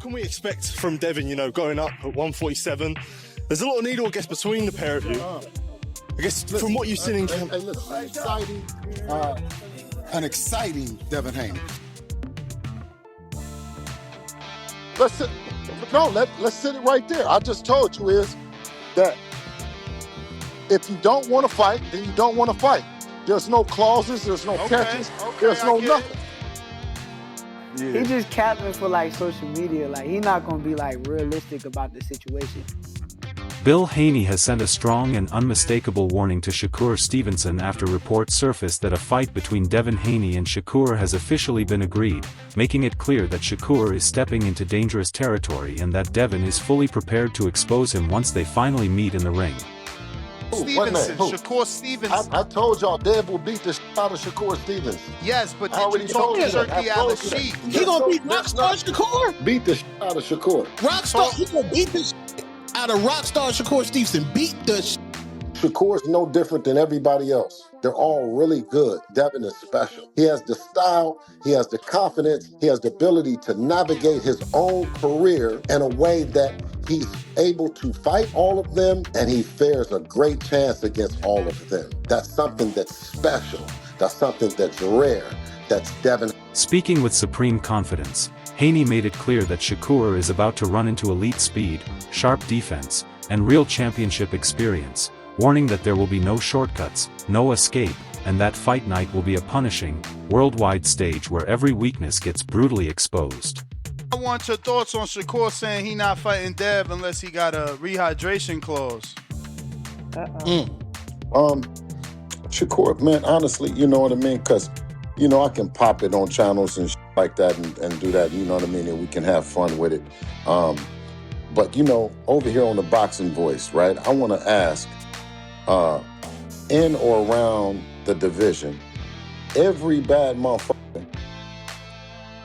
can we expect from Devin, you know, going up at 147? There's a lot of needle, I guess, between the pair of you. I guess from what you've seen in camp. Hey, listen, an exciting Devin Haney. Let's sit it right there. I just told you is that if you don't want to fight, then you don't want to fight. There's no clauses, there's no catches, there's no nothing. Yeah. He just capping for like social media. Like he not gonna be like realistic about the situation. Bill Haney has sent a strong and unmistakable warning to Shakur Stevenson after reports surfaced that a fight between Devin Haney and Shakur has officially been agreed, making it clear that Shakur is stepping into dangerous territory and that Devin is fully prepared to expose him once they finally meet in the ring. Stevenson, Shakur Stevenson. I told y'all Dev will beat the shit out of Shakur Stevenson. Yes, but did you talk to Turkey out of the sheet? He gonna beat Rockstar Shakur? Beat the shit out of Shakur. Rockstar, he gonna beat the shit out of Rockstar Shakur Stevenson. Beat the shit. Shakur's no different than everybody else. They're all really good. Devin is special. He has the style, he has the confidence, he has the ability to navigate his own career in a way that he's able to fight all of them, and he fares a great chance against all of them. That's something that's special. That's something that's rare. That's Devin. Speaking with supreme confidence, Haney made it clear that Shakur is about to run into elite speed, sharp defense, and real championship experience, warning that there will be no shortcuts, no escape, and that fight night will be a punishing, worldwide stage where every weakness gets brutally exposed. I want your thoughts on Shakur saying he not fighting Dev unless he got a rehydration clause. Shakur, man, honestly, you know what I mean? Because, you know, I can pop it on channels and like that and do that, you know what I mean? And we can have fun with it. But, you know, over here on the Boxing Voice, right, I want to ask, in or around the division, every bad motherfucker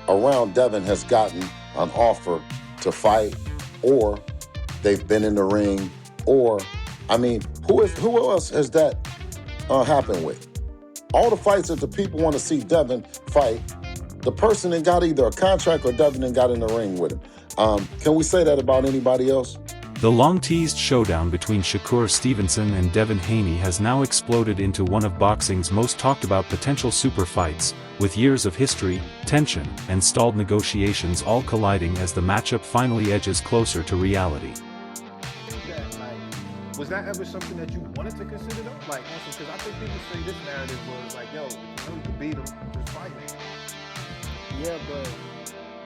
around Devin has gotten an offer to fight, or they've been in the ring, or, I mean, who else has that happened with? All the fights that the people want to see Devin fight, the person that got either a contract or Devin and got in the ring with him. Can we say that about anybody else? The long-teased showdown between Shakur Stevenson and Devin Haney has now exploded into one of boxing's most talked-about potential super fights, with years of history, tension, and stalled negotiations all colliding as the matchup finally edges closer to reality. Was that ever something that you wanted to consider though? Like, because I think people say this narrative was like, yo, you could beat him, just fight him. Yeah, but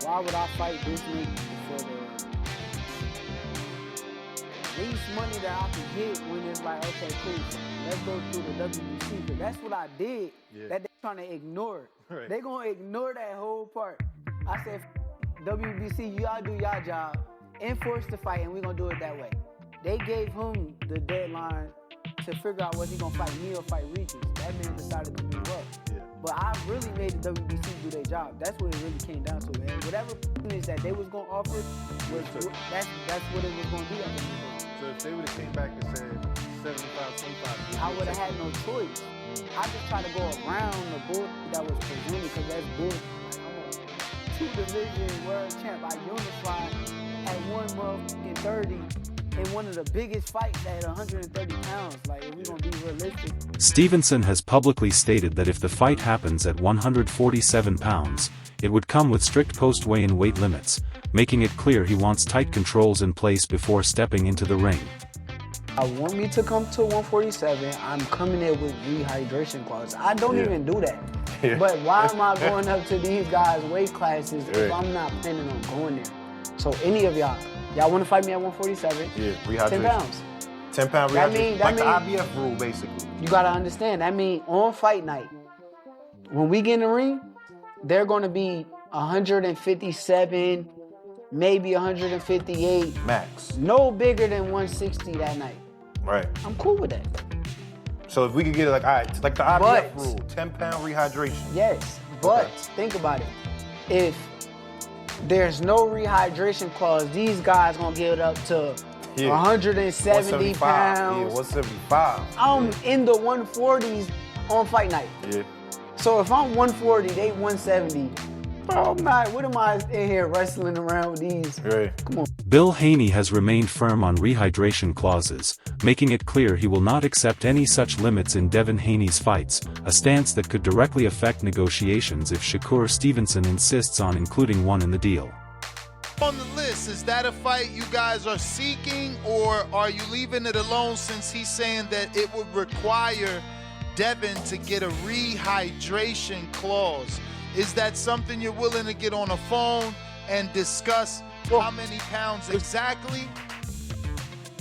why would I fight this nigga for the least money that I can get when it's like, okay, cool, let's go through the WBC, but that's what I did, that they're trying to ignore. Right. They're going to ignore that whole part. I said, WBC, y'all do y'all job, enforce the fight, and we're going to do it that way. They gave him the deadline to figure out was he going to fight me or fight Regis. That man decided to move up. Yeah. But I really made the WBC do their job. That's what it really came down to. And whatever is that they was going to offer, that's what it was going to be. So if they would have came back and said 75-25, I would have had no choice. I just tried to go around the bull that was presented because that's bull. Like, I'm a two-division world champ. I unified at 130 in one of the biggest fights at 130 pounds. Like, if we're going to be realistic. Stevenson has publicly stated that if the fight happens at 147 pounds, it would come with strict post-weigh-in weight limits, making it clear he wants tight controls in place before stepping into the ring. I want me to come to 147, I'm coming in with rehydration clause. I don't even do that. Yeah. But why am I going up to these guys' weight classes if I'm not planning on going there? So any of y'all want to fight me at 147? Yeah, rehydration. 10 pounds. 10 pound rehydration. Like the IBF rule, basically. You got to understand, that means on fight night, when we get in the ring, they're going to be 157, maybe 158. Max. No bigger than 160 that night. Right. I'm cool with that. So if we could get it like, all right, like the IBF rule, 10 pound rehydration. Yes, but think about it. If there's no rehydration clause, these guys gonna get it up to 170 pounds. Yeah, 175. I'm in the 140s on fight night. Yeah. So if I'm 140, they 170. Bro, I'm not. What am I in here wrestling around with these? Right. Come on. Bill Haney has remained firm on rehydration clauses, making it clear he will not accept any such limits in Devin Haney's fights, a stance that could directly affect negotiations if Shakur Stevenson insists on including one in the deal. On the list, is that a fight you guys are seeking, or are you leaving it alone since he's saying that it would require Devin to get a rehydration clause? Is that something you're willing to get on a phone and discuss how many pounds exactly?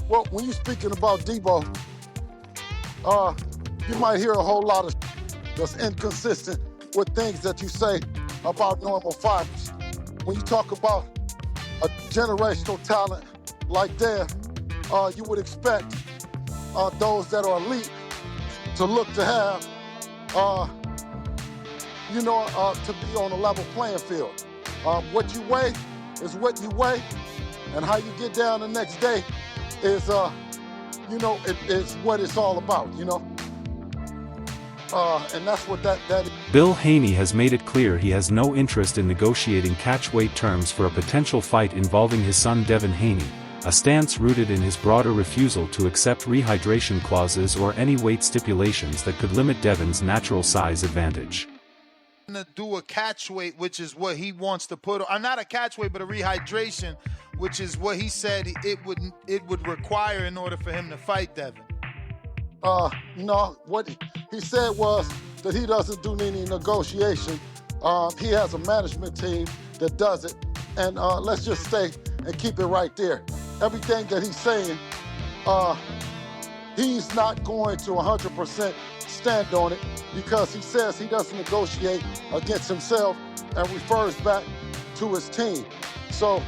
Well, when you're speaking about Debo, you might hear a whole lot of that's inconsistent with things that you say about normal fighters. When you talk about a generational talent like that, you would expect those that are elite to look to have, to be on a level playing field. What you weigh is what you weigh, and how you get down the next day is, it's what it's all about, and that's what that is. Bill Haney has made it clear he has no interest in negotiating catchweight terms for a potential fight involving his son Devin Haney, a stance rooted in his broader refusal to accept rehydration clauses or any weight stipulations that could limit Devin's natural size advantage. To do a catch weight, which is what he wants to put on, not a catch weight, but a rehydration, which is what he said it would require in order for him to fight Devin. What he said was that he doesn't do any negotiation. He has a management team that does it, and let's just stay and keep it right there. Everything that he's saying, he's not going to 100% stand on it, because he says he doesn't negotiate against himself and refers back to his team. So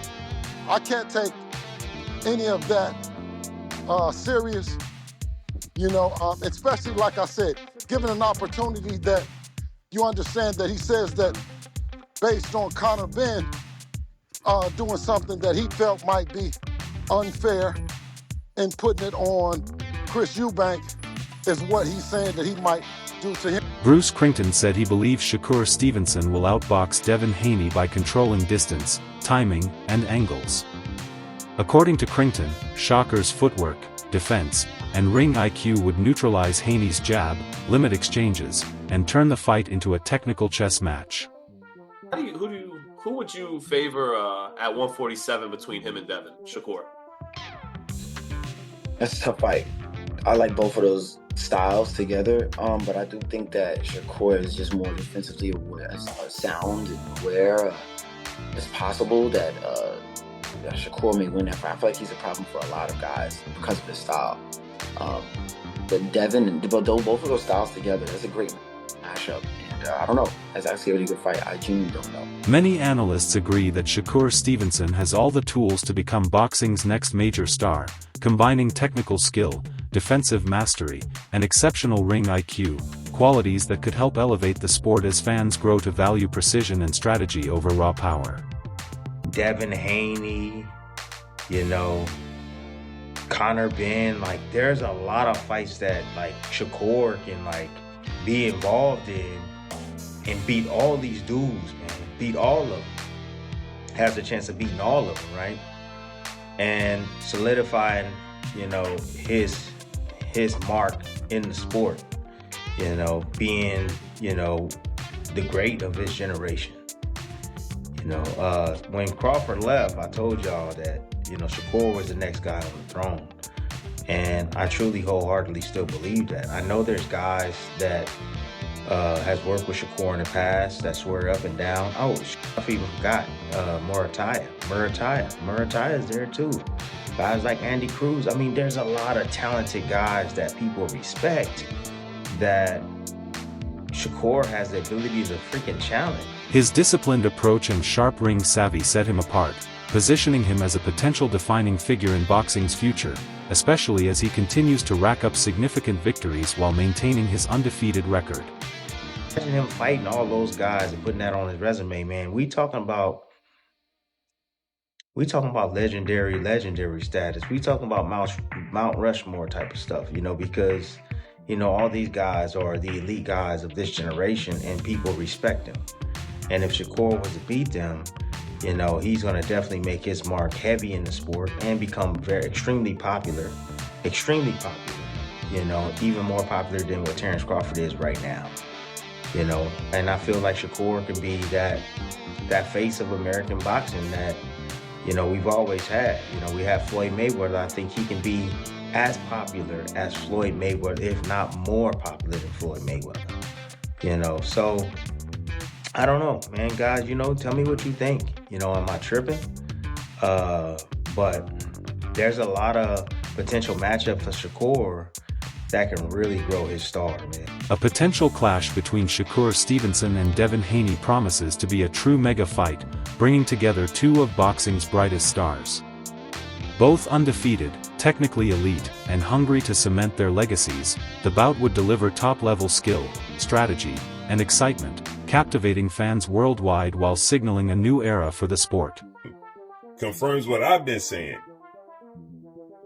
I can't take any of that serious, especially, like I said, given an opportunity that you understand that he says that based on Conor Ben doing something that he felt might be unfair and putting it on Chris Eubank is what he's saying that he might do to him. Bruce Crington said he believes Shakur Stevenson will outbox Devin Haney by controlling distance, timing, and angles. According to Crington, Shakur's footwork, defense, and ring IQ would neutralize Haney's jab, limit exchanges, and turn the fight into a technical chess match. Who would you favor at 147 between him and Devin? Shakur? That's a tough fight. I like both of those styles together, but I do think that Shakur is just more defensively aware, sound and aware. It's possible that Shakur may win that fight. I feel like he's a problem for a lot of guys because of his style. But Devin and both of those styles together, that's a great matchup. And I don't know. That's actually a really good fight. I genuinely don't know. Many analysts agree that Shakur Stevenson has all the tools to become boxing's next major star, combining technical skill, defensive mastery, and exceptional ring IQ, qualities that could help elevate the sport as fans grow to value precision and strategy over raw power. Devin Haney, Conor Ben, there's a lot of fights that Shakur can be involved in and beat all these dudes, man. Beat all of them. Has a chance of beating all of them, right? And solidifying, his mark in the sport, being, the great of his generation. When Crawford left, I told y'all that, Shakur was the next guy on the throne. And I truly wholeheartedly still believe that. I know there's guys that has worked with Shakur in the past that swear up and down. Oh, I even forgot Murataya. Murataya is there too. Guys like Andy Cruz. I mean, there's a lot of talented guys that people respect that Shakur has the ability to freaking challenge. His disciplined approach and sharp ring savvy set him apart, positioning him as a potential defining figure in boxing's future, especially as he continues to rack up significant victories while maintaining his undefeated record. Imagine him fighting all those guys and putting that on his resume, man. We talking about legendary status. We talking about Mount Rushmore type of stuff, because, all these guys are the elite guys of this generation and people respect them. And if Shakur was to beat them, you know, he's going to definitely make his mark heavy in the sport and become extremely popular, you know, even more popular than what Terrence Crawford is right now, you know. And I feel like Shakur can be that face of American boxing that, you know, we've always had. You know, we have Floyd Mayweather. I think he can be as popular as Floyd Mayweather, if not more popular than Floyd Mayweather, you know. So I don't know, man. Guys, you know, tell me what you think. You know, am I tripping? But there's a lot of potential matchup for Shakur that can really grow his star, man. A potential clash between Shakur Stevenson and Devin Haney promises to be a true mega fight, bringing together two of boxing's brightest stars. Both undefeated, technically elite, and hungry to cement their legacies, the bout would deliver top-level skill, strategy, and excitement, captivating fans worldwide while signaling a new era for the sport. Confirms what I've been saying.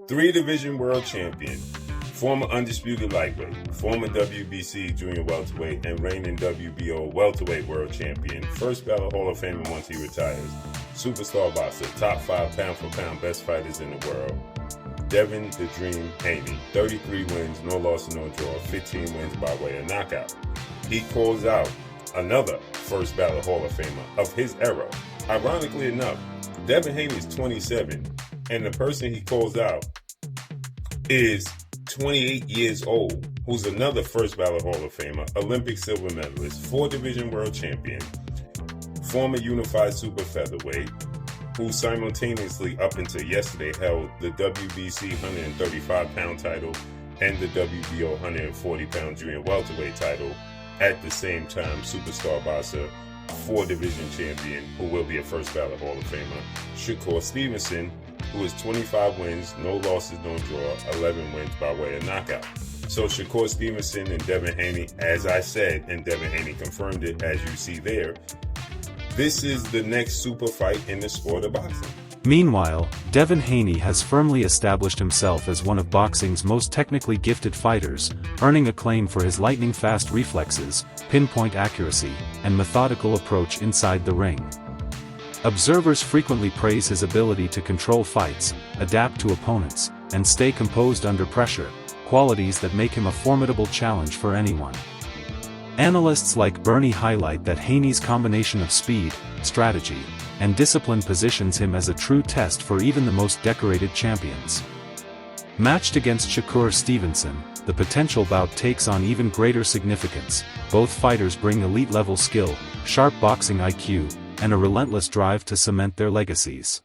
3-division world champion, former undisputed lightweight, former WBC junior welterweight, and reigning WBO welterweight world champion, first ballot Hall of Famer once he retires, superstar boxer, top 5 pound-for-pound best fighters in the world, Devin "The Dream" Haney, 33 wins, no loss, no draw, 15 wins by way of knockout. He calls out another first ballot Hall of Famer of his era. Ironically enough, Devin Haney is 27, and the person he calls out is 28 years old, who's another first ballot Hall of Famer, Olympic silver medalist, 4-division world champion, former unified super featherweight, who simultaneously up until yesterday held the WBC 135-pound title and the WBO 140-pound junior welterweight title. At the same time, superstar boxer, 4-division champion, who will be a first ballot Hall of Famer, Shakur Stevenson, who is 25 wins, no losses, no draw, 11 wins by way of knockout. So Shakur Stevenson and Devin Haney, as I said, and Devin Haney confirmed it as you see there, this is the next super fight in the sport of boxing. Meanwhile, Devin Haney has firmly established himself as one of boxing's most technically gifted fighters, earning acclaim for his lightning-fast reflexes, pinpoint accuracy, and methodical approach inside the ring. Observers frequently praise his ability to control fights, adapt to opponents, and stay composed under pressure, qualities that make him a formidable challenge for anyone. Analysts like Bernie highlight that Haney's combination of speed, strategy, and discipline positions him as a true test for even the most decorated champions. Matched against Shakur Stevenson, the potential bout takes on even greater significance. Both fighters bring elite-level skill, sharp boxing IQ, and a relentless drive to cement their legacies.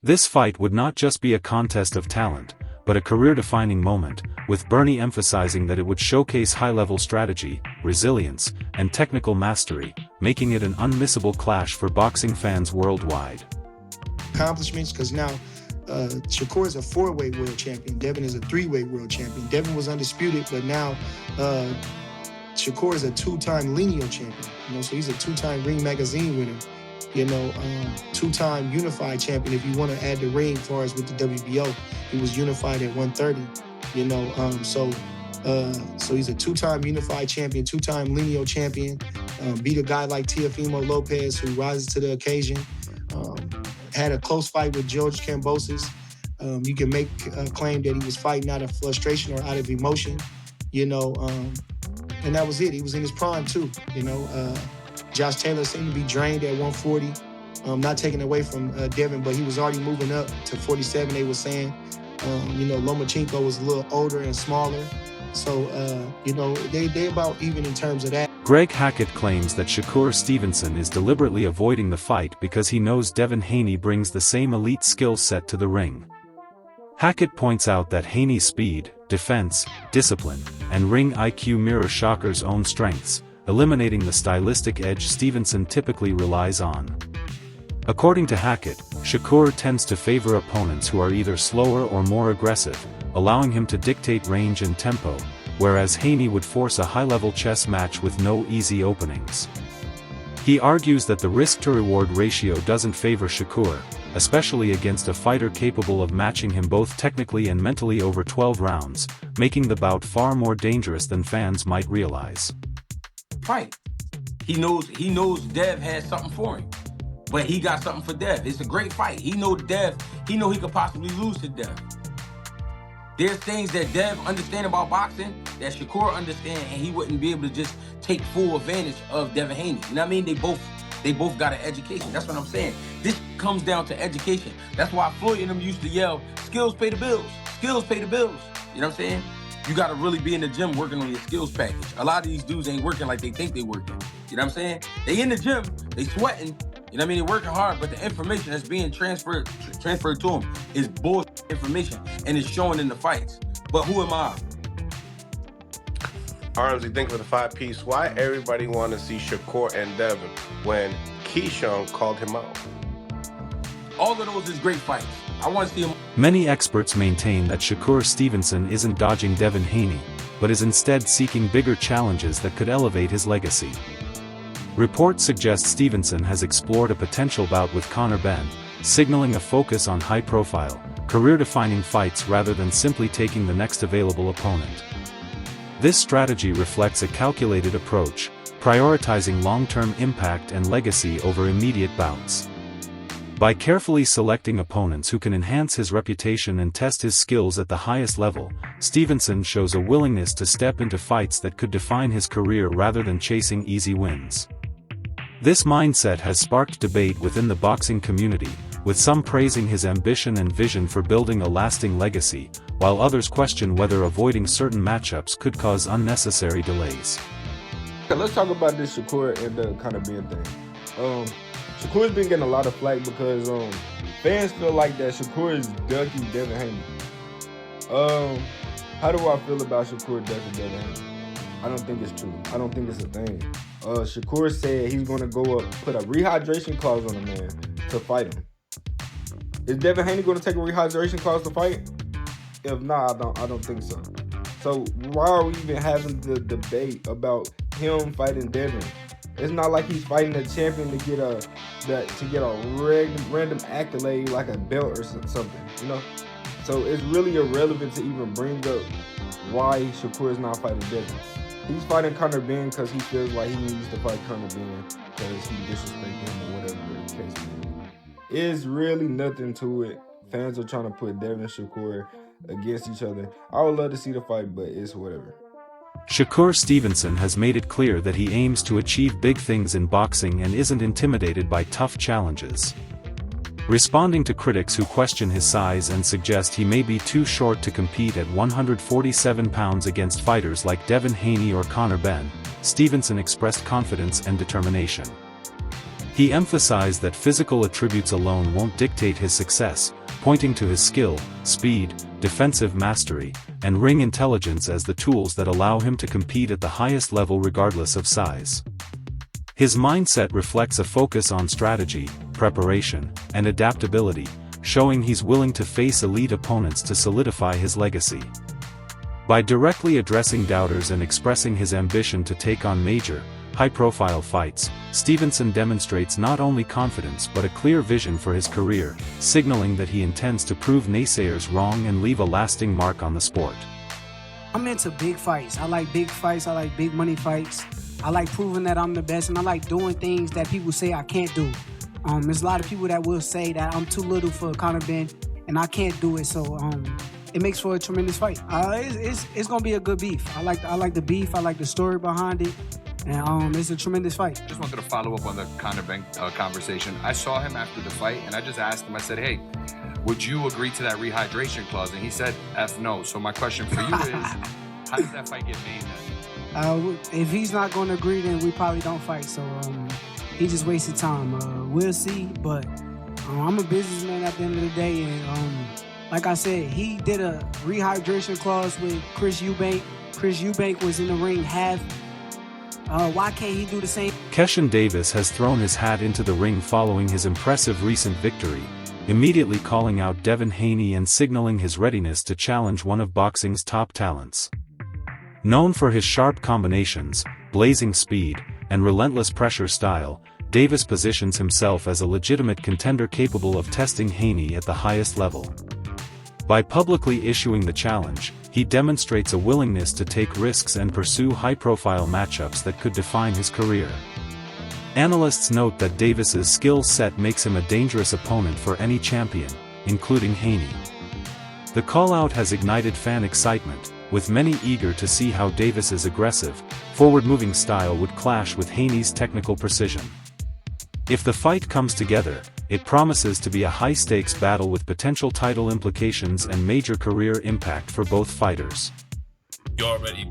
This fight would not just be a contest of talent, but a career-defining moment, with Bernie emphasizing that it would showcase high-level strategy, resilience, and technical mastery, making it an unmissable clash for boxing fans worldwide. Accomplishments, because now Shakur is a 4-weight world champion. Devin is a 3-weight world champion. Devin was undisputed, but now Shakur is a 2-time lineal champion. You know, so he's a 2-time Ring Magazine winner. You know, 2-time unified champion. If you want to add the ring, as far as with the WBO, he was unified at 130. You know, so he's a 2-time unified champion, 2-time lineal champion. Beat a guy like Teofimo Lopez, who rises to the occasion. Had a close fight with George Kambosos. You can make a claim that he was fighting out of frustration or out of emotion. You know, and that was it. He was in his prime too. You know, Josh Taylor seemed to be drained at 140. Not taking away from Devin, but he was already moving up to 47, they were saying. You know, Lomachenko was a little older and smaller. So, you know, they about even in terms of that. Greg Hackett claims that Shakur Stevenson is deliberately avoiding the fight because he knows Devin Haney brings the same elite skill set to the ring. Hackett points out that Haney's speed, defense, discipline, and ring IQ mirror Shakur's own strengths, eliminating the stylistic edge Stevenson typically relies on. According to Hackett, Shakur tends to favor opponents who are either slower or more aggressive, allowing him to dictate range and tempo, whereas Haney would force a high-level chess match with no easy openings. He argues that the risk-to-reward ratio doesn't favor Shakur, especially against a fighter capable of matching him both technically and mentally over 12 rounds, making the bout far more dangerous than fans might realize. Fight. He knows Dev has something for him, but he got something for Dev. It's a great fight. He know he could possibly lose to Dev. There's things that Dev understand about boxing that Shakur understand, and he wouldn't be able to just take full advantage of Devin Haney. You know what I mean? They both got an education. That's what I'm saying. This comes down to education. That's why Floyd and them used to yell, skills pay the bills. Skills pay the bills. You know what I'm saying? You got to really be in the gym working on your skills package. A lot of these dudes ain't working like they think they working. You know what I'm saying? They in the gym, they sweating, you know what I mean? They're working hard, but the information that's being transferred to them is bullshit information, and it's showing in the fights. But who am I? Armsy, think of the 5-piece. Why everybody want to see Shakur and Devin when Keyshawn called him out? All of those is great fights. I want to see them. Many experts maintain that Shakur Stevenson isn't dodging Devin Haney, but is instead seeking bigger challenges that could elevate his legacy. Reports suggest Stevenson has explored a potential bout with Conor Benn, signaling a focus on high-profile, career-defining fights rather than simply taking the next available opponent. This strategy reflects a calculated approach, prioritizing long-term impact and legacy over immediate bouts. By carefully selecting opponents who can enhance his reputation and test his skills at the highest level, Stevenson shows a willingness to step into fights that could define his career rather than chasing easy wins. This mindset has sparked debate within the boxing community, with some praising his ambition and vision for building a lasting legacy, while others question whether avoiding certain matchups could cause unnecessary delays. Okay, let's talk about this Shakur and the Conor Benn thing. Shakur's been getting a lot of flack because fans feel like that Shakur is ducking Devin Haney. How do I feel about Shakur ducking Devin Haney? I don't think it's true. I don't think it's a thing. Shakur said he's going to go up, put a rehydration clause on the man to fight him. Is Devin Haney going to take a rehydration clause to fight? If not, I don't think so. So why are we even having the debate about him fighting Devin? It's not like he's fighting a champion to get a random accolade like a belt or something, you know? So it's really irrelevant to even bring up why Shakur is not fighting Devin. He's fighting Conor Benn because he feels like he needs to fight Conor Benn because he disrespected him or whatever the case may be. It's really nothing to it. Fans are trying to put Devin and Shakur against each other. I would love to see the fight, but it's whatever. Shakur Stevenson has made it clear that he aims to achieve big things in boxing and isn't intimidated by tough challenges. Responding to critics who question his size and suggest he may be too short to compete at 147 pounds against fighters like Devin Haney or Conor Benn, Stevenson expressed confidence and determination. He emphasized that physical attributes alone won't dictate his success, pointing to his skill, speed, defensive mastery, and ring intelligence as the tools that allow him to compete at the highest level regardless of size. His mindset reflects a focus on strategy, preparation, and adaptability, showing he's willing to face elite opponents to solidify his legacy. By directly addressing doubters and expressing his ambition to take on major, high-profile fights, Stevenson demonstrates not only confidence but a clear vision for his career, signaling that he intends to prove naysayers wrong and leave a lasting mark on the sport. I'm into big fights. I like big fights. I like big money fights. I like proving that I'm the best, and I like doing things that people say I can't do. There's a lot of people that will say that I'm too little for Conor Benn, and I can't do it. So it makes for a tremendous fight. It's gonna be a good beef. I like the beef. I like the story behind it. And it's a tremendous fight. Just wanted to follow up on the Conor Benn conversation. I saw him after the fight, and I just asked him, I said, hey, would you agree to that rehydration clause? And he said, F no. So my question for you is, how does that fight get made then? If he's not going to agree, then we probably don't fight. So he just wasted time. We'll see, but I'm a businessman at the end of the day. And like I said, he did a rehydration clause with Chris Eubank. Chris Eubank was in the ring half. Why can't he do the same? Keshan Davis has thrown his hat into the ring following his impressive recent victory, immediately calling out Devin Haney and signaling his readiness to challenge one of boxing's top talents. Known for his sharp combinations, blazing speed, and relentless pressure style, Davis positions himself as a legitimate contender capable of testing Haney at the highest level. By publicly issuing the challenge, he demonstrates a willingness to take risks and pursue high-profile matchups that could define his career. Analysts note that Davis's skill set makes him a dangerous opponent for any champion, including Haney. The call-out has ignited fan excitement, with many eager to see how Davis's aggressive, forward-moving style would clash with Haney's technical precision. If the fight comes together, it promises to be a high-stakes battle with potential title implications and major career impact for both fighters. You're already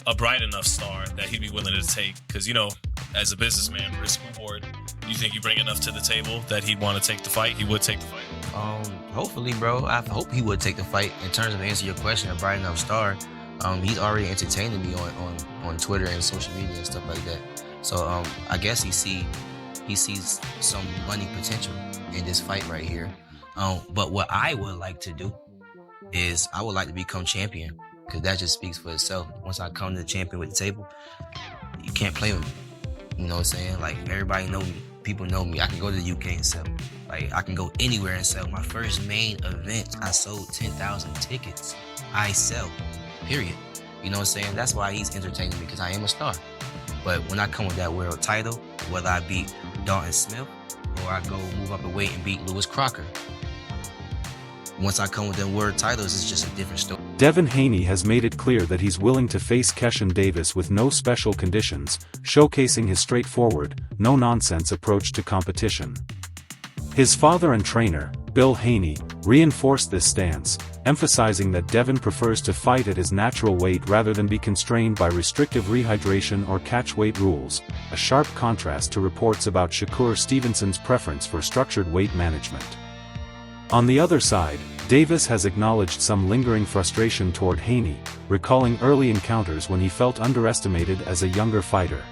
a bright enough star that he'd be willing to take, because, you know, as a businessman, risk reward, you think you bring enough to the table that he'd want to take the fight? He would take the fight. Hopefully, bro. I hope he would take the fight. In terms of answering your question, a bright enough star, he's already entertaining me on Twitter and social media and stuff like that. So I guess he sees some money potential in this fight right here. But what I would like to do is I would like to become champion, because that just speaks for itself. Once I come to the champion with the table, you can't play with me. You know what I'm saying? Like, everybody know me. People know me. I can go to the UK and sell. Like, I can go anywhere and sell. My first main event, I sold 10,000 tickets. I sell, period. You know what I'm saying? That's why he's entertaining me, because I am a star. But when I come with that world title, whether I beat Dalton Smith or I go move up a weight and beat Lewis Crocker, once I come with them world titles, it's just a different story. Devin Haney has made it clear that he's willing to face Keshan Davis with no special conditions, showcasing his straightforward, no-nonsense approach to competition. His father and trainer, Bill Haney, reinforced this stance, emphasizing that Devin prefers to fight at his natural weight rather than be constrained by restrictive rehydration or catch weight rules, a sharp contrast to reports about Shakur Stevenson's preference for structured weight management. On the other side, Davis has acknowledged some lingering frustration toward Haney, recalling early encounters when he felt underestimated as a younger fighter.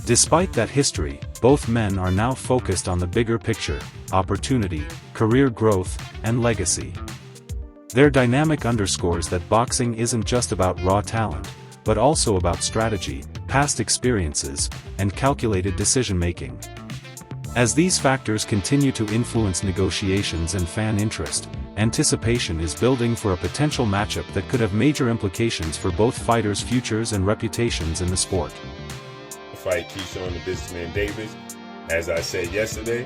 Despite that history, both men are now focused on the bigger picture: opportunity, career growth, and legacy. Their dynamic underscores that boxing isn't just about raw talent, but also about strategy, past experiences, and calculated decision-making. As these factors continue to influence negotiations and fan interest, anticipation is building for a potential matchup that could have major implications for both fighters' futures and reputations in the sport. Fight Keyshawn the Businessman Davis. As I said yesterday,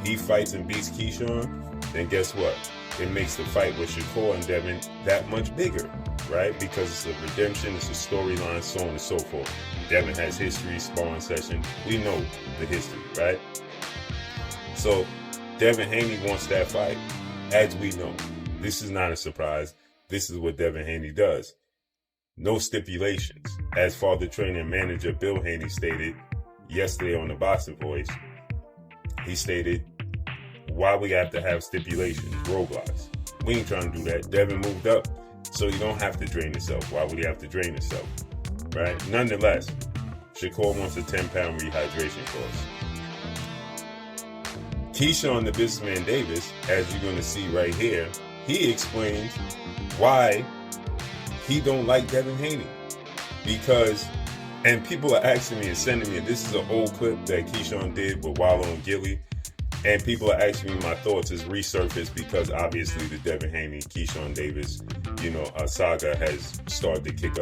he fights and beats Keyshawn, then guess what? It makes the fight with Shakur and Devin that much bigger, right? Because it's a redemption, it's a storyline, so on and so forth. Devin has history, sparring session. We know the history, right? So Devin Haney wants that fight, as we know. This is not a surprise. This is what Devin Haney does. No stipulations. As father, trainer, and manager Bill Haney stated yesterday on the Boxing Voice, he stated, why we have to have stipulations, roadblocks. We ain't trying to do that. Devin moved up, so you don't have to drain yourself. Why would he have to drain himself? Right? Nonetheless, Shakur wants a 10-pound rehydration course. Keyshawn the Businessman Davis, as you're going to see right here, he explains why he don't like Devin Haney. Because, and people are asking me and sending me, this is an old clip that Keyshawn did with Wallow and Gilly, and people are asking me my thoughts as resurfaced because obviously the Devin Haney, Keyshawn Davis, saga has started to kick up.